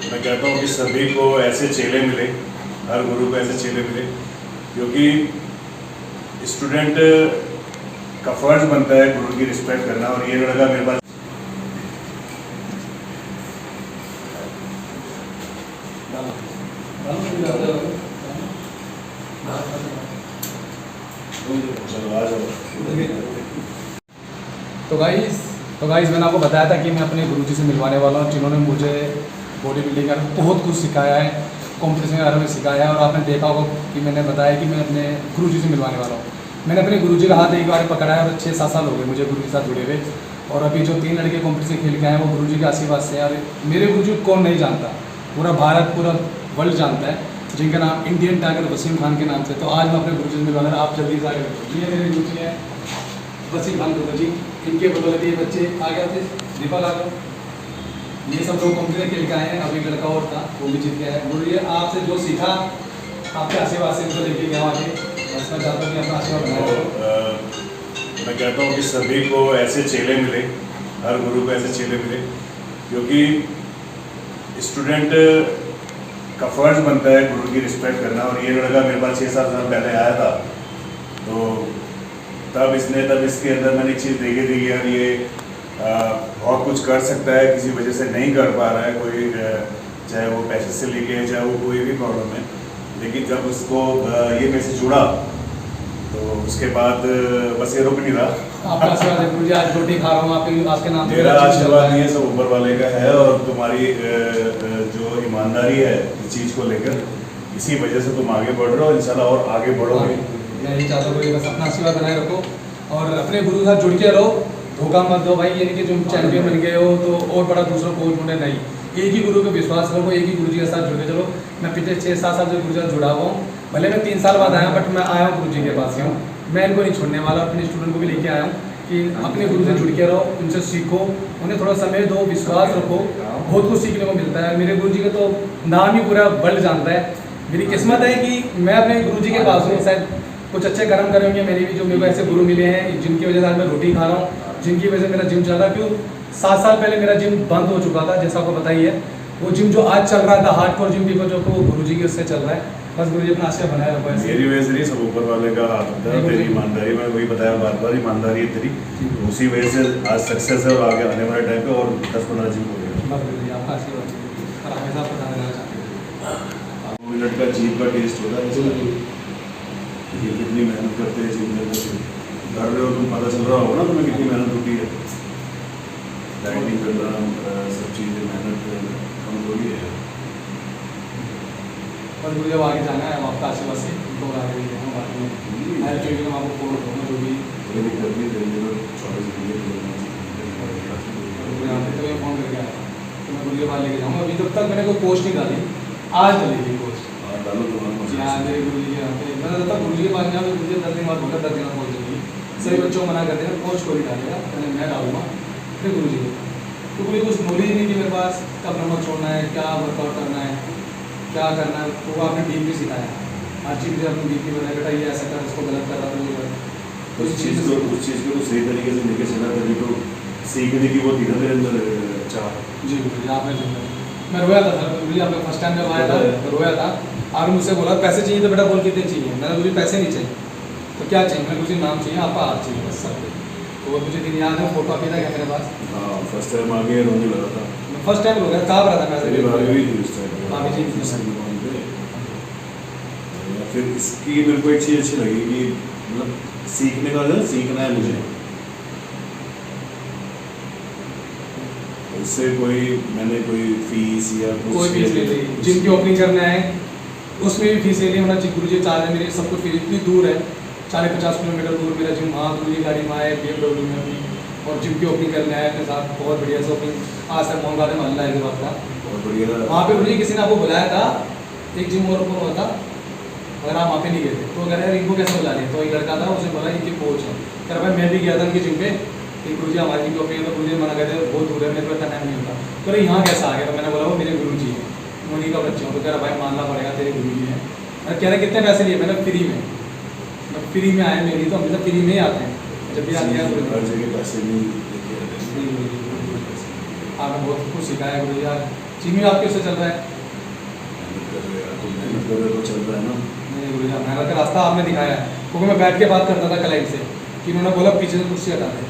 मैं कहता हूँ कि सभी को ऐसे चेले मिले, हर गुरु को ऐसे चेले मिले, क्योंकि स्टूडेंट का फर्ज बनता है गुरु की रिस्पेक्ट करना। और ये लड़का मेरे पास तो गाइस मैंने आपको बताया था कि मैं अपने गुरुजी से मिलवाने वाला हूँ, जिन्होंने मुझे बॉडी बिल्डिंग का बहुत कुछ सिखाया है, कॉम्पिटिशन के बारे में सिखाया है। और आपने देखा होगा कि मैंने बताया कि मैं अपने गुरुजी से मिलवाने वाला हूँ। मैंने अपने गुरुजी का हाथ एक बार पकड़ा है और 6-7 साल हो गए मुझे गुरु के साथ जुड़े हुए। और अभी जो 3 लड़के कॉम्पिटिशन खेल के आए हैं वो गुरुजी के आशीर्वाद से। और मेरे गुरुजी को कौन नहीं जानता, पूरा भारत पूरा वर्ल्ड जानता है, जिनका नाम इंडियन टाइगर वसीम खान के नाम से। तो आज मैं अपने गुरुजी से मिलवाना, आप जल्दी से आगे। ये मेरे गुरुजी हैं वसीम खान गुरुजी, इनके बदौलत ये बच्चे आ गए थे। दीपक आ गए, ये सब लोग कॉम्पिटिशन खेल के आए हैं। अभी लड़का और था वो भी जीत गया है। गुरुजी आपसे जो सीखा आपके आशीर्वाद से इनको लेके गया आगे। बस मैं चाहता हूँ कि अपना आशीर्वाद बनाए। मैं कहता हूँ कि सभी को ऐसे चेले मिले, हर गुरु को ऐसे चेले मिले, क्योंकि स्टूडेंट का फर्ज बनता है गुरु की रिस्पेक्ट करना। और ये लड़का मेरे पास 6-7 साल पहले आया था, तो तब इसके अंदर मैंने एक चीज़ देखी थी कि यार ये बहुत कुछ कर सकता है, किसी वजह से नहीं कर पा रहा है कोई, चाहे वो पैसे से लेके चाहे वो कोई भी प्रॉब्लम है। लेकिन जब उसको ये मैसेज जुड़ा तो उसके बाद बस ये रुक नहीं रहा। आपका आशीर्वाद है गुरुजी, आज रोटी खा रहा हूँ आपके नाम। मेरा आशीर्वाद नहीं है, सब ऊपर वाले का है। और तुम्हारी जो ईमानदारी है इस चीज़ को लेकर, इसी वजह से तुम आगे बढ़ रहे हो, इंशाल्लाह और आगे बढ़ोगे। मैं यही चाहता हूँ कि बस अपना आशीर्वाद बनाए रखो और अपने गुरु के साथ जुड़ के रहो, धोखा मत दो भाई। ये नहीं कि तुम चैंपियन बन गए हो तो और बड़ा दूसरा कोच ढूंढे, नहीं। एक ही गुरु पे विश्वास रखो, एक ही गुरु जी के साथ जुड़ के चलो। मैं पिछले 6-7 साल से गुरु जी से जुड़ा हुआ हूँ, भले मैं 3 साल बाद आया, बट मैं आया हूँ गुरु जी के पास ही हूँ। मैं इनको नहीं छोड़ने वाला, अपने स्टूडेंट को भी लेके आया हूँ कि अपने गुरु से जुड़ के रहो, उनसे सीखो, उन्हें थोड़ा समय दो, विश्वास रखो, बहुत कुछ सीखने को मिलता है। मेरे गुरु जी का तो नाम ही पूरा वर्ल्ड जानता है। मेरी किस्मत है कि मैं अपने गुरु जी के पास हूँ। शायद कुछ अच्छे कर्म करे होंगे मेरे भी, जो मेरे को ऐसे गुरु मिले हैं जिनकी वजह से आज मैं रोटी खा रहा हूँ, जिनकी वजह से मेरा जिम चल रहा है। क्यों 7 साल पहले मेरा जिम बंद हो चुका था, जैसा आपको पता ही है। वो जिम जो आज चल रहा था हार्डकोर जिम भी जो वो गुरु जी के उससे चल रहा है। बस गुरु जी अपना आशीर्वाद बनाए रखो। मेरी वजह से नहीं, सब ऊपर वाले का हाथ होता है। तेरी ईमानदारी, मैं वही बताया बार-बार, ईमानदारी है तेरी, उसी वजह से आज सक्सेस है। और आगे आने वाले टाइम पे और 10-15 जिम हो गया। बस गुरु जी आपका आशीर्वाद और हमेशा पता देना चाहते हैं। 2 मिनट का जीप का टेस्ट होता है, ये कितनी मेहनत करते हैं जिम में, कर रहे हो तुम, पता चल रहा होगा ना तुम्हें कितनी मेहनत होती है। डाइटिंग करना, सब चीज़ें मेहनत कम थोड़ी है। बस गुरु जब आगे जाना है आपका आशीर्वाद से उनको आगे लेके बाकी में हर चीज़ में आपको फोन करूँगा जो भी कोई दिक्कत नहीं, तेरे लिए 24 घंटे फोन करके आया तो मैं गुरु के पास लेके जाऊँगा। अभी तक मैंने कोई पोस्ट नहीं डाली, आज डलेगी पोस्ट। डालो तुम्हारा हाँ मेरे गुरु जी के यहाँ पे मैं जब तक गुरु जी के पास गया तो गुरु जी 10 दिन बाद बोलकर 10 दिन पहुँच जाएगी। सभी बच्चों को मना कर देना, कोच को नहीं डालेगा, पहले मैं डालूंगा फिर गुरु जी को। तो मुझे कुछ नॉलेज नहीं थी मेरे पास, कब नमक छोड़ना है, क्या वर्कआउट करना है, क्या करना है, तो वो आपने डीप भी सिखाया। हर चीज़ मुझे अपनी डीप भी बनाया, बेटा ये ऐसा कर, इसको गलत कर रहा था, ये कर। उस चीज़ को सही तरीके से लेके चला, तभी तो सीखने की वो थी ना मेरे अंदर चाह। जी गुरु जी आपने मैं रोया था सर। गुरु जी आपने फर्स्ट टाइम जब आया था तो रोया था और मुझसे बोला पैसे चाहिए तो बेटा बोल कितने चाहिए। मैंने गुरु जी पैसे नहीं चाहिए तो क्या चाहिए, मैं गुरु जी नाम चाहिए, आपका हाथ चाहिए, बस सब। तो वो मुझे दिन याद है, फोटो अभी तक है मेरे पास। हाँ फर्स्ट टाइम आगे रोने लगा था, फर्स्ट टाइम हो गया, कहाँ पर था मैं भाभी भी थी उस टाइम, भाभी जी थी। फिर इसकी मेरे को एक चीज़ अच्छी लगी कि मतलब सीखने का जो सीखना है मुझे, उससे मैंने कोई फीस या कोई फीस नहीं ली। जिम की ओपनिंग करना है उसमें भी फीस ले ली होना चाहिए। गुरु जी चाह रहे मेरे सब कुछ, इतनी दूर है 40-50 किलोमीटर दूर मेरा जिम। वहाँ गुरु जी गाड़ी में आए BMW में अपनी, और जिम की ओपनिंग करने आए अपने साथ। बहुत बढ़िया से ओपनिंग आज तक मोहन गार्डन महल्ला हैदराबाद का, बहुत बढ़िया। वहाँ पे गुरु जी किसी ने आपको बुलाया था, एक जिम और ओपन हुआ था, अगर आप वहाँ पे नहीं गए थे तो अगर यार इनको कैसे बुला लिया। तो एक लड़का था उसे बोला इनकी कोच है, कह भाई मैं भी गया था इनकी जिम पे, गुरु जी हमारी जिम की ओपनिंग, तो गुरु जी मना कहते बहुत दूर है, मेरे को इतना टाइम नहीं होता। तो यहाँ कैसा आ गया, तो मैंने बोला वो मेरे गुरु जी हैं, उन्हीं का बच्चे हो। तो कह रहा भाई मानना पड़ेगा तेरे गुरु जी हैं। मैं कह रहा कितने पैसे लिए, मैंने फ्री में, फ्री में आए मेरी, तो हमेशा फ्री में ही आते हैं जब भी आते हैं। हर जगह पैसे नहीं, आपने बहुत कुछ सिखाया गुरु जी। जिम भी आपके उससे चल रहा है? तो मेहनत कर रहे हो तो चल रहा है ना। नहीं गुरु जी, मेहनत का रास्ता आपने दिखाया है, क्योंकि मैं बैठ के बात करता था क्लाइंट से कि उन्होंने बोला पीछे से कुर्सी हटा दे,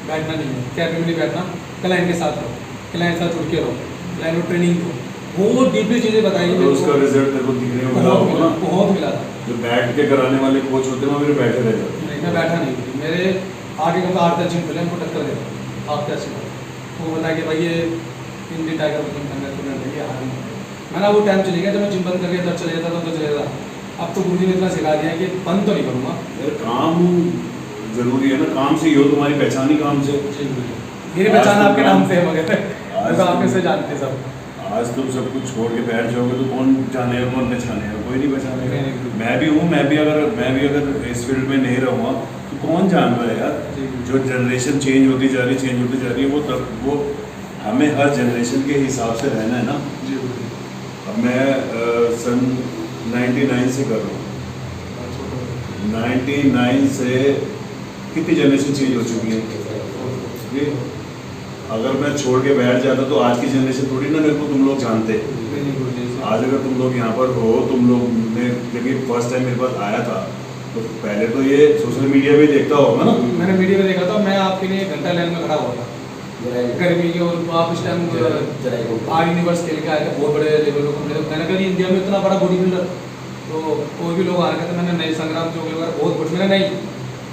बैठना नहीं है, कैबिन में नहीं बैठना, क्लाइंट के साथ रहो, क्लाइंट के साथ जुड़ के रहो, क्लाइंट को ट्रेनिंग दो, वो डीपली चीज़ें बताई। तो उसका रिजल्ट तेरे को दिखने को मिला होगा ना। बहुत मिला था। जो बैठ के कराने वाले कोच होते हैं वो फिर बैठे रह जाते हैं। नहीं, मैं बैठा नहीं, मेरे आगे का 8-10 जिम खुले, हमको टक्कर देता आप क्या सिखा, वो बताया कि भाई ये इंडियन टाइगर जिम करना है, तो मैं ये हार नहीं। मैंने वो टाइम चले गया जब मैं जिम बंद करके इधर चले जाता था, तो चले जाता। अब तो गुरुजी ने इतना सिखा दिया है कि बंद तो नहीं करूँगा। यार काम जरूरी है ना, काम से ही हो, तुम्हारी पहचान ही काम से। जी गुरुजी, मेरी पहचान आपके नाम से है, मगर तो आपके से जानते सब। आज तुम सब कुछ छोड़ के बैठ जाओगे तो कौन जानेगा, कौन पहचानेगा? कोई नहीं पहचानेगा। नहीं। मैं भी हूँ, मैं भी अगर इस फील्ड में नहीं रहूँगा तो कौन जान रहा है यार। जी। जो जनरेशन चेंज होती जा रही है, वो हमें हर जनरेशन के हिसाब से रहना है ना। जी गुरुजी। अब मैं सन 99 से कर रहा हूँ, 99 से कितनी जनरेशन चेंज हो चुकी है। अगर मैं छोड़ के बैठ जाता तो आज की जनरेशन थोड़ी ना मेरे को तुम लोग जानते। आज अगर तुम लोग यहाँ पर हो, तुम लोग ने जब फर्स्ट टाइम मेरे पास आया था तो पहले तो ये सोशल मीडिया पे देखता होगा ना। मैंने वीडियो में देखा था, मैं आपके लिए घंटा लाइन में खड़ा हुआ था गर्मी के, और आप इस टाइम आर यूनिवर्स खेल के आए थे, बहुत बड़े लेवल पर। मैंने कहा इंडिया में इतना बड़ा बॉडी बिल्डर, तो और भी लोग आ रहे थे। मैंने नई संग्राम जो वगैरह बहुत बड़ी, मैंने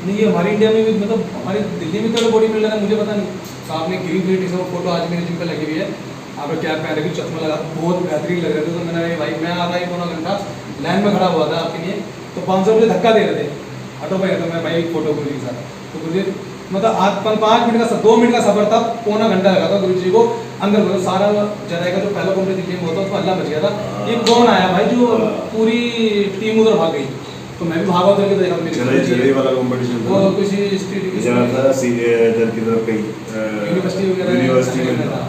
नहीं ये हमारी इंडिया में भी, मतलब हमारी दिल्ली में तो बॉडी बिल्डर है, मुझे पता नहीं। तो आपने green green tea shirt photo आज मेरे जिम पे लगी हुई है, आपने कैप पहन रखी, चश्मा लगा, बहुत बेहतरीन लग रहे थे। तो मैंने भाई मैं आधा ही पौना घंटा लाइन में खड़ा हुआ था आपके लिए, तो 500 रुपये धक्का दे रहे थे, हटो भाई हटो, मैं भाई फोटो गुरु जी के साथ। तो गुरु जी मतलब आज 5 मिनट का 2 मिनट का सफर था, पौना घंटा लगा था गुरु जी को अंदर। मतलब सारा जराई का जो पहला कॉम्पिटिशन गेम होता, उसको अल्लाह बच गया था। ये कौन आया भाई जो पूरी टीम उधर भाग गई, तो मैं भी भागा उधर के देखा चले वाला कंपटीशन वो किसी स्ट्रीट था सीधे इधर की तरफ कहीं यूनिवर्सिटी में था।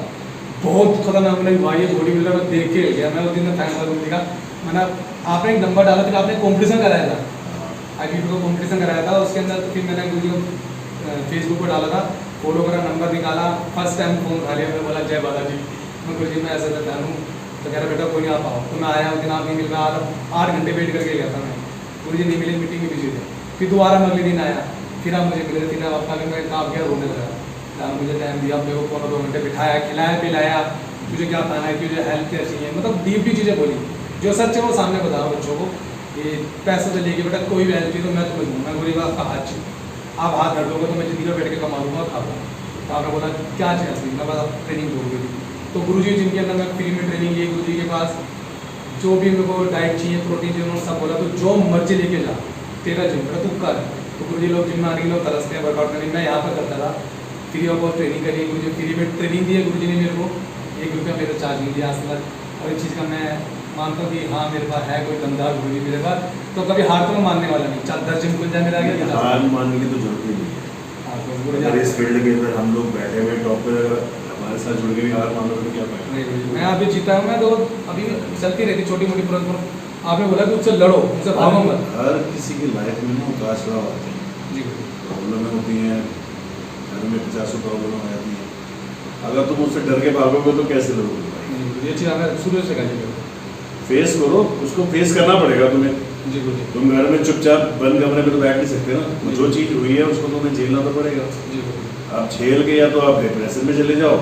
बहुत खतरनाक मैंने भाई ये बॉडी बिल्डर में देख के गया मैं, उस दिन फैन था गुरु जी का। मैंने आपने एक नंबर डाला था, आपने कॉम्पिटिशन कराया था, IPP को कॉम्पिटिशन कराया था, उसके अंदर फिर मैंने गुरु जी को फेसबुक पर डाला था, फॉलो करा, नंबर निकाला, फर्स्ट टाइम फोन उठा लिया, मैं बोला जय बालाजी, मैं गुरु जी मैं ऐसा करता हूँ। तो कह रहा बेटा कोई नहीं, आप आओ। तो मैं आया, उस दिन आप नहीं मिल रहा, 8 घंटे वेट करके गया था मैं, गुरु जी नहीं मिले, मीटिंग में बिजी थे। फिर दोबारा मैं अगले दिन आया, फिर आप मुझे मिले, फिर आप आगे मैं काम किया, रोने लगा। आप मुझे टाइम दिया, मेरे को 1.5-2 घंटे बिठाया, खिलाया पिलाया, तुझे क्या खाना है, तुझे हेल्थ कैसी है, मतलब डीपली चीज़ें बोली, जो सच है वो सामने बता रहा हूँ बच्चों को। कि पैसों से लेके बेटा कोई भी हेल्प चाहिए तो मैं तुम्हें दूँ, मैं गुरु आपका हाथ चाहिए, आप हाथ धर दोगे तो मैं जिंदगी में बैठ के कमा लूँगा, खाता। तो आपने बोला क्या चाहिए असली, मैं बस आप ट्रेनिंग दोगे। तो गुरु जी जिनके अंदर मैं फ्री में ट्रेनिंग ये गुरु जी के पास जो भी मेरे को डाइट चाहिए, प्रोटीन चाहिए, उन्होंने सब बोला तो जो मर्जी लेके जा, तेरा जिम बेटा तू कर। तो गुरु जी लोग जिम में आने के लोग तरसते हैं वर्कआउट करने, मैं यहाँ पर करता था, फ्री ऑफ कॉस्ट ट्रेनिंग करी, गुरु जी फ्री में ट्रेनिंग दी है गुरु जी ने मेरे को, ₹1 मेरे चार्ज नहीं दिया आज तक। और इस चीज़ का मैं मानता हूँ कि हाँ मेरे पास है कोई दमदार गुरु जी मेरे पास, तो कभी हार तो मैं मानने वाला नहीं, 10 जिम खुल जाए मेरा आगे, हार मानने की तो जरूरत ही नहीं है। अगर इस फील्ड के अंदर हम लोग बैठे हुए टॉप पे, हमारे साथ जुड़ के भी हार मान लो तो क्या फायदा। नहीं मैं अभी जीता हूँ, मैं तो अभी चलती रहती छोटी मोटी प्रॉब्लम। आपने बोला कि उससे लड़ो, उससे भागो मत। हर किसी की लाइफ में ना उतार चढ़ाव आते हैं, जी प्रॉब्लमें होती हैं, घर में 50 प्रॉब्लम आ जाती है। अगर तुम उससे डर के भागोगे तो कैसे लड़ोगे भाई। ये चीज़ हमें शुरू से कही फेस करो, उसको फेस करना पड़ेगा तुम्हें। जी गुरु जी। तुम घर में चुपचाप बंद कमरे में तो बैठ नहीं सकते ना, जो चीज़ हुई है उसको तुम्हें झेलना तो पड़ेगा। जी गुरु जी। आप झेल के या तो आप डिप्रेशन में चले जाओ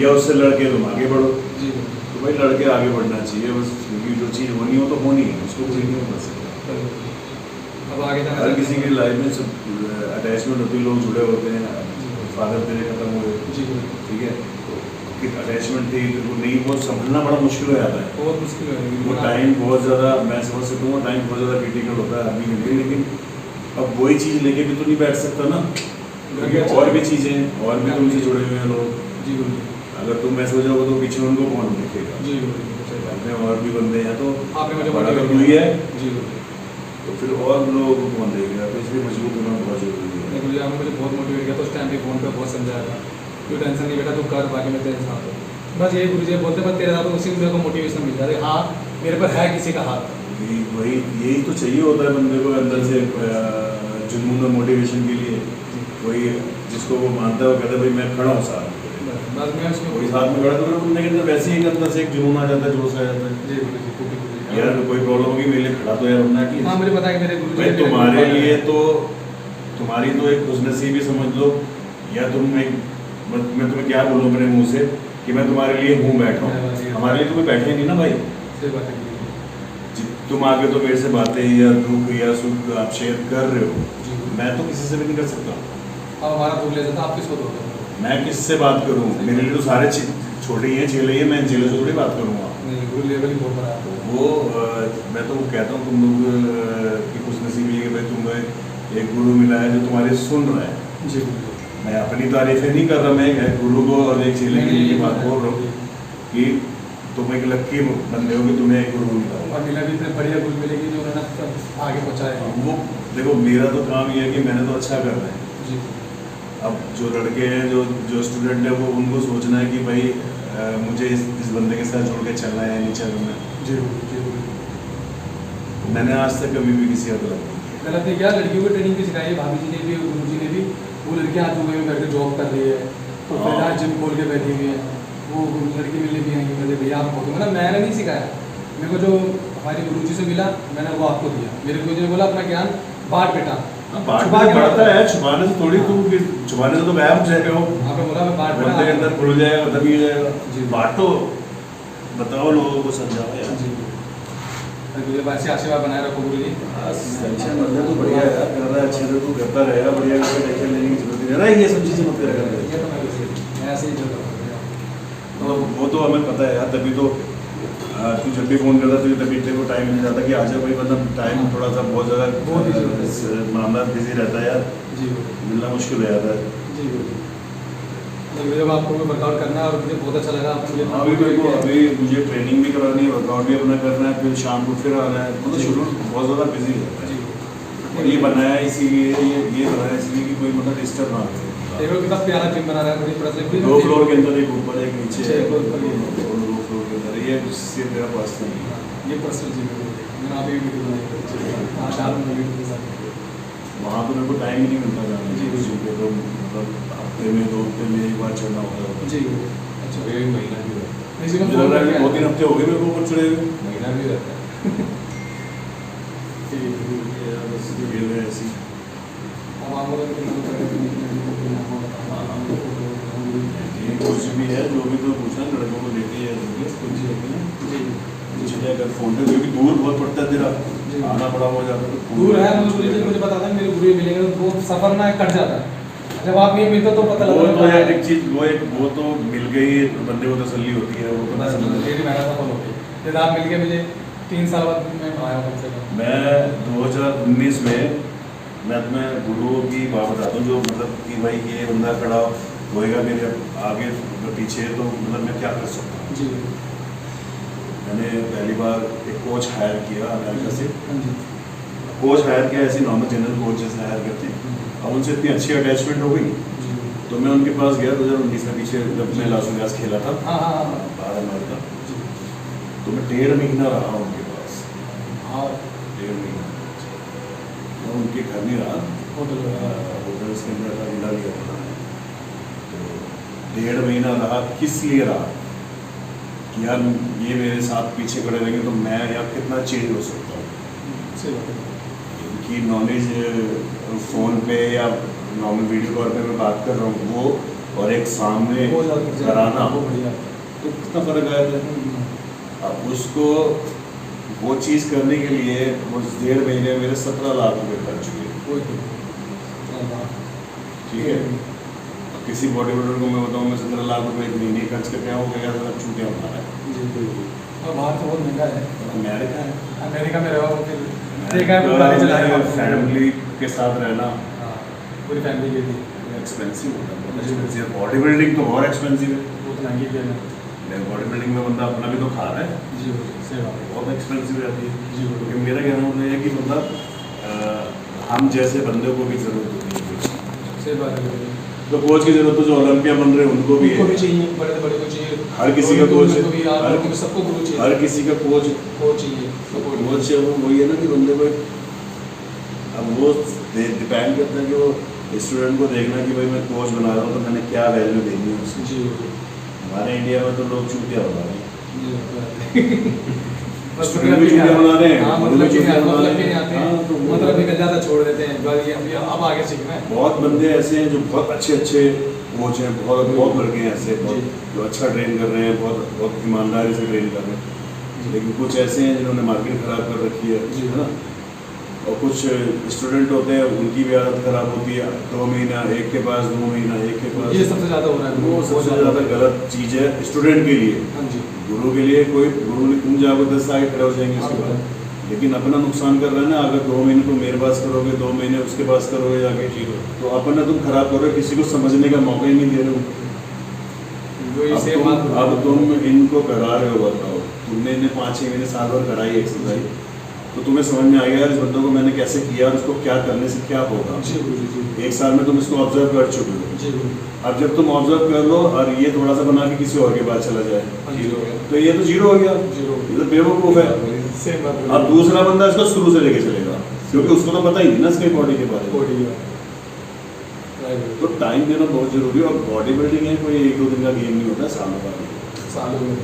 या उससे लड़के तुम आगे बढ़ो। जी गुरु जी। तो भाई लड़के आगे बढ़ना चाहिए बस, क्योंकि जो चीज़ होनी हो तो होनी है, उसको कोई नहीं कर सकता। अब आगे हर किसी की लाइफ में सब अटैचमेंट होती है, लोग जुड़े होते हैं, फादर तेरे खत्म हुए, जी गुरु जी। ठीक है, कि अटैचमेंट थी तो नहीं, वो संभलना बड़ा मुश्किल हो जाता है। बहुत मुश्किल है वो टाइम बहुत ज़्यादा, मैं समझ सकता हूँ टाइम बहुत ज़्यादा क्रिटिकल होता है आदमी के लिए, लेकिन अब वही चीज़ लेके भी तो नहीं बैठ सकता ना, क्योंकि और भी चीज़ें और भी तुमसे जुड़े हुए हैं लोग। जी गुरु जी। अगर तुम ऐसे हो जाओगे तो पीछे उनको कौन देखेगा। जी गुरु जी। अपने और भी बंदे हैं तो आपने मुझे बड़ा बता तो हुई है, जी गुरु जी। तो फिर और लोग कौन देखेगा, तो इसलिए मजबूत होना बहुत जरूरी है। गुरु जी आपने मुझे बहुत मोटिवेट किया, तो उस टाइम पे फ़ोन पे बहुत समझाया था, कोई टेंशन नहीं बेटा तू कर, बाकी मैं तेरे साथ हूँ। बस ये गुरु जी बोलते बस तेरे साथ, उसी में मेरे को मोटिवेशन मिल जाता है, हाँ मेरे पर है किसी का हाथ। वही यही तो चाहिए होता है बंदे को अंदर से, जुनून और मोटिवेशन के लिए। कोई जिसको वो मानता है वो कहता है भाई मैं खड़ा हूँ साथ। बस मैं उसमें कोई साथ में खड़ा तो मेरे बंदे के अंदर वैसे ही एक अंदर से एक जुनून आ जाता है, जोश आ जाता है जी गुरु जी, गुरु जी। यार कोई प्रॉब्लम होगी मेरे लिए खड़ा तो यार होना है हाँ मुझे पता है कि मेरे गुरु जी भाई मेरे तुम्हारे गुरु लिए तो तुम्हारी तो एक खुशनसीबी समझ लो, या तुम एक मैं तुम्हें क्या बोलूँ अपने मुंह से कि मैं तुम्हारे लिए हूँ बैठा हूँ, हमारे लिए तो कोई बैठे नहीं ना भाई। सही बात है गुरु जी। तुम आगे तो मेरे से बातें या दुख या सुख आप शेयर कर रहे हो, जी। मैं तो किसी से भी नहीं कर सकता। अब हमारा दुख ले जाता, आप किसको दोगे? मैं किससे बात करूँ, मेरे लिए तो सारे छोटे ही हैं, चेले ही हैं, मैं चेले से थोड़ी बात करूँगा। नहीं गुरु लेवल ही बहुत बड़ा है। वो मैं तो कहता हूँ तुम लोग की खुशनसीबी है कि भाई तुम्हें एक गुरु मिला है जो तुम्हारी सुन रहा है। जी गुरु जी। मैं अपनी तारीफें नहीं कर रहा, मैं एक गुरु को और एक चेले के लिए बात बोल रहा हूँ कि तुम एक लक्की बंदे हो कि तुम्हें एक गुरु मिला। और मिला भी इतने बढ़िया गुरु मिलेगी जो उन्होंने सब आगे पहुँचाया। वो देखो मेरा तो काम ये है कि मैंने तो अच्छा करना है। जी। अब जो लड़के हैं जो स्टूडेंट है वो उनको सोचना है कि भाई मुझे इस बंदे के साथ जुड़ के चलना है या नहीं चलना है। जी गुरु। मैंने आज तक कभी भी किसी का गलत नहीं किया। गलत नहीं किया, लड़कियों को ट्रेनिंग भी सिखाई है भाभी जी ने भी और गुरु जी ने भी। वो लड़कियाँ आज दुबई में बैठ के जॉब कर रही है, तो फिर आज जिम खोल के बैठी हुई है। वो लड़की मिलने भी आई, बोले भैया आप खोलो, मतलब मैंने नहीं सिखाया, मेरे को जो हमारे गुरु जी से मिला मैंने वो आपको दिया। मेरे गुरु जी ने बोला अपना ज्ञान बांट बेटा। छुपा के बढ़ता है, छुपाने से थोड़ी तुम छुपाने से तो गायब जाएगा हो। आपने बोला मैं बांट बंदे के अंदर खुल जाएगा तभी हो जाएगा। जी। बांटो, बताओ लोगों को, समझाओ यार। जी गुरु जी ऐसे आशीर्वाद बनाए रखो गुरु जी। टेंशन बंदे तो बढ़िया है यार, कर रहा है अच्छे से, तू करता रहेगा बढ़िया, कोई टेंशन लेने की जरूरत नहीं है, ये सब चीजें मत करेगा। ये तो मैं ऐसे ही चल रहा हूँ। तो वो तो हमें पता है यार, तभी तो तू जब भी फोन करता तुझे तभी तेरे को टाइम मिल जाता कि आज भाई, मतलब टाइम थोड़ा सा बहुत ज़्यादा मामला बिजी रहता है यार, जी मिलना मुश्किल हो जाता है। जी गुरु जब आपको वर्कआउट करना है और मुझे बहुत अच्छा लगा आपको ये। अभी मेरे को अभी मुझे ट्रेनिंग भी करानी है, वर्कआउट भी अपना करना है, फिर शाम को फिर आना है, मतलब शुरू बहुत ज़्यादा बिजी रहता है। और ये बनाया इसीलिए, ये बनाया इसलिए कि कोई मतलब डिस्टर्ब ना हो। देखो कितना प्यारा जिम बना रहा है, बड़ी बड़ा 2 फ्लोर के अंदर, एक ऊपर एक नीचे है, छः 2 फ्लोर पर फ्लोर के अंदर, ये उससे मेरा पास नहीं है। ये पर्सनल जिम है, मैंने अभी वीडियो बनाई है। आज आप वीडियो के साथ वहाँ तो मेरे को टाइम ही नहीं मिलता जाने जी, जी पे, तो मतलब हफ्ते में 2 हफ्ते में एक बार चढ़ना होता है। जी अच्छा एक महीना भी रहता है, इसी में मुझे लग रहा है कि 2-3 हफ्ते हो गए मेरे को ऊपर चढ़े हुए। महीना भी रहता है। ये है ऐसी। अब आप लोग ये कुछ भी है जो भी तो पूछना, लड़कों को लेके या कुछ चले अगर फोन पे, क्योंकि दूर बहुत पड़ता है तेरा, जी। आना बड़ा हो जाता है तो दूर है, मुझे पता था मेरे गुरु मिलेंगे तो वो सफर ना कट जाता है। जब आप नहीं मिलते तो पता वो लगता तो यार एक चीज, वो तो मिल गई, बंदे को तसल्ली होती है, वो पता समझ। मेरी मेहनत सफल हो गई। जब आप मिल के मुझे 3 साल बाद मैं आया कम से कम। मैं 2019 में मैं तुम्हें गुरुओं की बात बताता हूँ, जो मतलब कि भाई ये बंदा खड़ा होएगा मेरे आगे पीछे, तो मतलब मैं क्या कर सकता हूँ। जी मैंने पहली बार एक कोच हायर किया अमेरिका से। हाँ जी। कोच हायर किया, ऐसे नॉर्मल जनरल कोच जैसे हायर करते हैं। अब उनसे इतनी अच्छी अटैचमेंट हो गई, जी तो मैं उनके पास गया 2019 में, पीछे जब मैं लास वेगास खेला था हाँ हाँ हाँ बाहर अमेरिका, जी तो मैं 1.5 महीना रहा उनके पास। हाँ 1.5 महीना मैं उनके घर नहीं रहा, होटल होटल्स के अंदर का विला लिया था। तो 1.5 महीना रहा, किस लिए रहा कि यार ये मेरे साथ पीछे खड़े रहेंगे तो मैं यार कितना चेंज हो सकता हूँ। सही बात है। कि नॉलेज फ़ोन पे या नॉर्मल वीडियो कॉल पे मैं बात कर रहा हूँ, वो और एक सामने बहुत ज़्यादा कराना, वो बढ़िया। तो कितना फ़र्क आया था। अब उसको वो चीज़ करने के लिए उस 1.5 महीने में मेरे 17 लाख रुपये खर्च हुए। ठीक है, अब किसी बॉडी बिल्डर को मैं बताऊँ मैं 17 लाख रुपये एक महीने खर्च करके आऊँ, क्या सब छूटे होना है। और बाहर तो बहुत महंगा है। अमेरिका है, अमेरिका में रहो फिर देखा है वो गाड़ी चला रहे फैमिली के साथ रहना पूरी फैमिली के लिए एक्सपेंसिव होता है, बहुत एक्सपेंसिव। बॉडी बिल्डिंग तो और एक्सपेंसिव है। बहुत महंगी गेम है। बॉडी बिल्डिंग में बंदा अपना भी तो खा रहा है, जी सही बात है। बहुत एक्सपेंसिव रहती है। जी क्योंकि मेरा कहना मतलब है कि मतलब हम जैसे बंदे को भी ज़रूरत होती है। सही बात है। तो कोच की ज़रूरत तो जो ओलंपिया बन रहे हैं उनको भी है, चाहिए, बड़े बड़े को चाहिए, हर किसी का कोच, सबको गुरु चाहिए, हर किसी का कोच चाहिए, सपोर्ट कोच है। वो वही है ना कि बंदे को, अब वो डिपेंड करता है कि वो स्टूडेंट को देखना कि भाई मैं कोच बना रहा हूँ तो मैंने क्या वैल्यू देनी है उसको। जी हमारे इंडिया में तो लोग चूतिया बना रहे हैं। बस स्टूडेंट भी चूतिया बना रहे हैं, हाँ, वो भी मतलब कि चूतिया बना मतलब रहे कि नहीं हैं। आते हाँ, तो वो- मतलब निकल जाता छोड़ देते हैं बस ये अब आगे सीखना है। बहुत बंदे ऐसे हैं जो बहुत अच्छे कोच हैं, बहुत बहुत लड़के हैं ऐसे बहुत जी। जो अच्छा ट्रेन कर रहे हैं, बहुत बहुत ईमानदारी से ट्रेन कर रहे हैं। लेकिन कुछ ऐसे हैं जिन्होंने मार्केट खराब कर रखी है जी। है ना। और कुछ स्टूडेंट होते हैं उनकी भी आदत खराब होती है, 2 महीना एक के पास, 2 महीना एक के पास। ये सबसे ज़्यादा हो रहा है, वो बहुत सबसे ज़्यादा गलत चीज़ है स्टूडेंट के लिए। हाँ जी। गुरु के लिए कोई गुरु ने तुम जाओगे 10 आगे खड़े हो जाएंगे उसके बाद, लेकिन अपना नुकसान कर रहा है ना। अगर 2 महीने तुम मेरे पास करोगे, 2 महीने उसके पास करोगे जाके, तो अपना तुम खराब करोगे, किसी को समझने का मौका ही नहीं दे रहे हो। वही अब सेम बात तुम अब तुम इनको करा रहे हो, बताओ तुमने इन्हें 5-6 महीने साल भर कराई एक्सरसाइज, तो तुम्हें समझ में आ गया यार इस बंदों को मैंने कैसे किया और उसको क्या करने से क्या होगा। जी गुरु जी। 1 साल में तुम इसको ऑब्जर्व कर चुके हो। जी गुरु। अब जब तुम ऑब्जर्व कर लो और ये थोड़ा सा बना के किसी और के पास चला जाए, जीरो हो गया। तो ये तो जीरो हो गया, जीरो। ये तो बेवकूफ़ है। सेम बात अब दूसरा बंदा इसको शुरू से लेके चलेगा, क्योंकि उसको तो पता ही नहीं ना इसके बॉडी के बारे में। कोडी तो टाइम देना बहुत जरूरी है। और बॉडी बिल्डिंग है कोई 1-2 दिन का गेम नहीं होता, सालों का। सालों में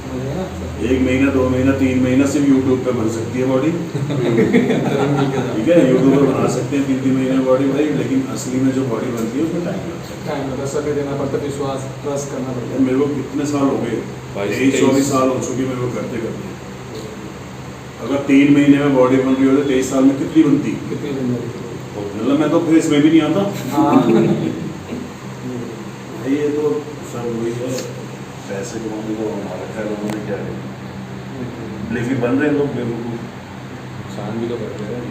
समझ गए ना 1 महीना, 2 महीना, 3 महीना सिर्फ यूट्यूब पे बन सकती है बॉडी, ठीक है। यूट्यूब पर बना सकते हैं 3-3 महीने बॉडी भाई, लेकिन असली में जो बॉडी बनती है उसमें टाइम लगता है। टाइम लगता है, समय देना पड़ता है, विश्वास ट्रस्ट करना पड़ता यार मेरे को कितने साल हो गए, 23-24 साल हो चुके मेरे को करते करते। अगर 3 महीने में बॉडी बन रही होती 23 साल में कितनी बनती, है। कितनी जिंदगी मतलब मैं तो फिर इसमें भी नहीं आता। हाँ भाई ये तो सब वही है, पैसे कमाने को हमारा खैर उन्होंने क्या है, लेकिन बन रहे हैं लोग बेवकूफ़। नुकसान भी तो कर रहे हैं,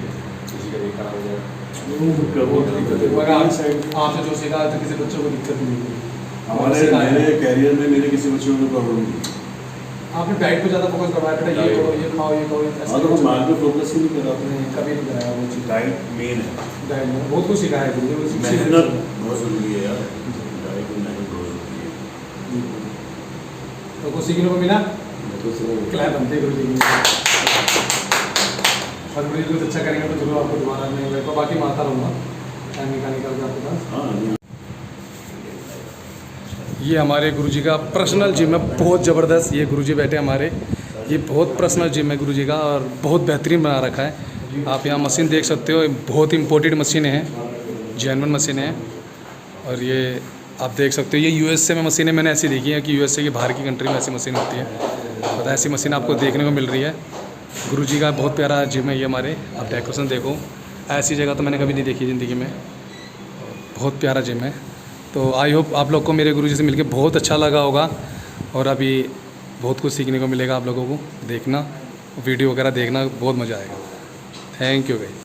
किसी का भी खराब हो जाए। मगर आपसे जो सीखा है तो किसी बच्चों को दिक्कत नहीं होगी। हमारे मेरे कैरियर में मेरे किसी बच्चे को प्रॉब्लम नहीं। आपने डाइट पे ज़्यादा फोकस करवाया, बेटा ये करो, ये खाओ, ये खाओ, ऐसा हाँ तो हम मार्ग पे फोकस ही नहीं कर रहा नहीं, कभी नहीं कराया वो चीज़। डाइट मेन है, डाइट में बहुत कुछ सिखाया है मुझे, वो मेहनत बहुत ज़रूरी है यार, डाइट में मेहनत बहुत ज़रूरी है। तो कुछ सीखने को मिला, मैं तो सिर्फ क्लैप बनते गुरु जी की। और गुरु जी कुछ अच्छा करेंगे तो जरूर आपको दोबारा मैं तो बाकी मैं आता रहूँगा टाइम निकाल के आपके पास। हाँ ये हमारे गुरुजी का पर्सनल जिम है, बहुत ज़बरदस्त। ये गुरुजी बैठे हमारे, ये बहुत पर्सनल जिम है गुरुजी का और बहुत बेहतरीन बना रखा है। आप यहाँ मशीन देख सकते हो, बहुत इंपोर्टेड मशीनें हैं, जेन्युइन मशीनें हैं। और ये आप देख सकते हो, ये यूएसए में मशीनें मैंने ऐसी देखी हैं कि यूएसए की बाहर की कंट्री में ऐसी मशीन होती है, तो ऐसी मशीन आपको देखने को मिल रही है। गुरुजी का बहुत प्यारा जिम है ये हमारे, आप डेकोरेशन देखो, ऐसी जगह तो मैंने कभी नहीं देखी ज़िंदगी में, बहुत प्यारा जिम है। तो आई होप आप लोग को मेरे गुरुजी से मिलके बहुत अच्छा लगा होगा और अभी बहुत कुछ सीखने को मिलेगा आप लोगों को। देखना वीडियो वगैरह देखना, बहुत मज़ा आएगा। थैंक यू भाई।